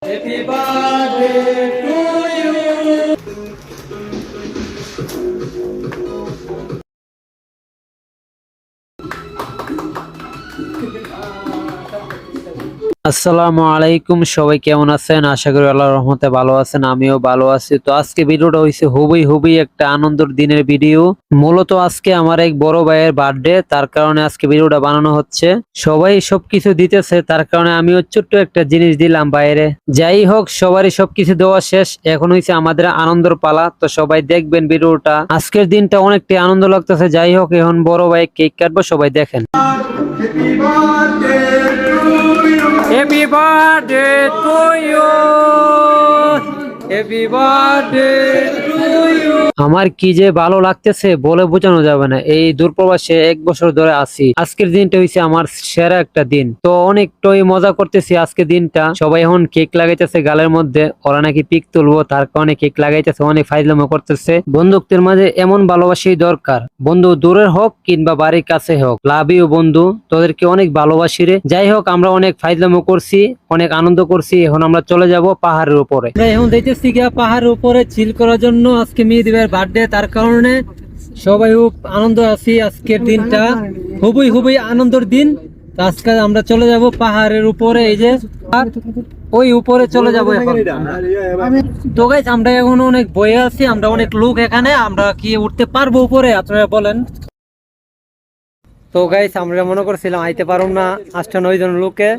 Happy birthday to you. আসসালামু আলাইকুম, সবাই কেমন আছেন? আশা করি আল্লাহর রহমতে ভালো আছেন, আমিও ভালো আছি। তো আজকে ভিডিওটা হইছে হুবই একটা আনন্দের দিনের ভিডিও। মূলত আজকে আমার এক বড় ভাইয়ের বার্থডে, তার কারণে আজকে ভিডিওটা বানানো হচ্ছে। সবাই সবকিছু দিতেছে, তার কারণে আমিও ছোট্ট একটা জিনিস দিলাম বাইরে। যাই হোক, সবারই সবকিছু দেওয়া শেষ, এখন হইছে আমাদের আনন্দের পালা। তো সবাই দেখবেন ভিডিওটা, আজকের দিনটা অনেকটাই আনন্দ লাগতেছে। যাই হোক, এখন বড় ভাই কেক কাটবো, সবাই দেখেন। Happy birthday to you. Happy birthday to you. আমার কি যে ভালো লাগতেছে বলে বোঝানো যাবে না। এই দূরপ্রবাসে 1 বছর ধরে আছি, আজকের দিনটা হইছে আমার সেরা একটা দিন। তো অনেকটাই মজা করতেছি আজকে দিনটা। সবাই এখন কেক লাগাইতেছে গালের মধ্যে, ওরা নাকি পিক তুলবো, তার কারণে কেক লাগাইতেছে, অনেক ফাইজলামো করতেছে। বন্ধুত্বের মাঝে এমন ভালোবাসাই দরকার, বন্ধু দূরের হোক কিংবা বাড়ির কাছে হোক। লাভ ইউ বন্ধু, তোদেরকে অনেক ভালোবাসি রে। যাই হোক, আমরা অনেক ফাইজলামো করছি, অনেক আনন্দ করছি। এখন আমরা চলে যাব পাহাড়ের উপরে। এখন দেখতেছি গিয়া পাহাড়ের উপরে চিল করার জন্য। আজকে মেয়েদের বার্থডে, তার কারণে সবাই খুব আনন্দ আছি। আজকের দিনটা খুবই আনন্দের দিন। আজকে আমরা চলে যাব পাহাড়ের উপরে, এই যে ওই উপরে চলে যাবো এখন। তো গাইস, আমরা এখন অনেক বয়ে আছি, আমরা অনেক লোক এখানে, আমরা কি উঠতে পারবো উপরে? আপনারা বলেন। তো গাইস, আমরা মনে করছিলাম আইতে পারুম না, 8-9 জন লোকে।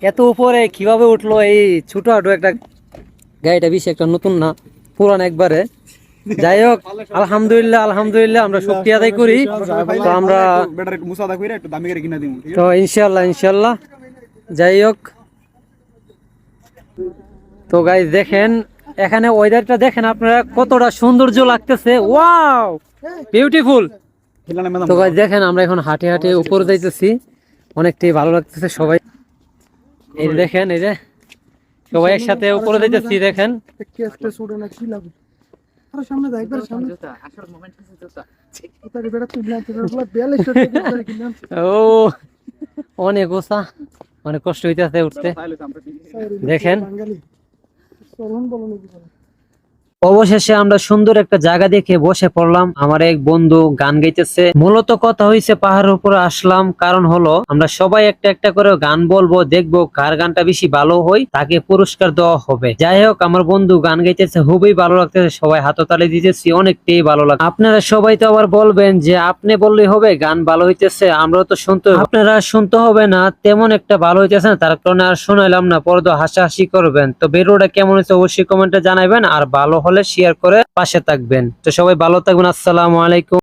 এত উপরে কিভাবে উঠলো? এই ছোট আটো একটা গাড়িটা, বেশি একটা নতুন না, পুরান একবারে। যাই হোক, আলহামদুলিল্লাহ আমরা শুকরিয়া আদায় করি। তো আমরা তো ইনশাল্লাহ যাই হোক। তো গাইস দেখেন, এখানে ওয়েদারটা দেখেন আপনারা, কতটা সৌন্দর্য লাগতেছে। Wow, beautiful. তো গাইস দেখেন, আমরা এখন হাঁটে উপরে যাইতেছি, অনেকটাই ভালো লাগতেছে। সবাই এই দেখেন, এই যে সবাই একসাথে উপরে যাইতেছি, দেখেন। ও অনেক ওসা, অনেক কষ্ট হইতেছে উঠতে, দেখেন। অবশেষে আমরা সুন্দর একটা জায়গা দেখে বসে পড়লাম। আমার এক বন্ধু গান গাইতেছে। মূলত কথা হইছে পাহাড়ের উপরে আসলাম কারণ হলো আমরা সবাই একটা করে গান বলবো, দেখবো কার গানটা বেশি ভালো হয়, তাকে পুরস্কার দেওয়া হবে। যাই হোক, আমার বন্ধু গান গাইতেছে, খুবই ভালো লাগতেছে, সবাই হাততালি দিতেছি, অনেকটাই ভালো লাগে। আপনারা সবাই তো আবার বলবেন যে আপনি বললেই হবে, গান ভালো হইতেছে, আমরাও তো শুনতে, আপনারা শুনতে হবে না, তেমন একটা ভালো হইতেছে না, তার কারণে আর শোনাইলাম না, পরে তো হাসাহাসি করবেন। তো ভিডিওটা কেমন হয়েছে অবশ্যই কমেন্টে জানাবেন, আর ভালো হলে শেয়ার করে পাশে থাকবেন। তো সবাই ভালো থাকবেন, আসসালামু আলাইকুম।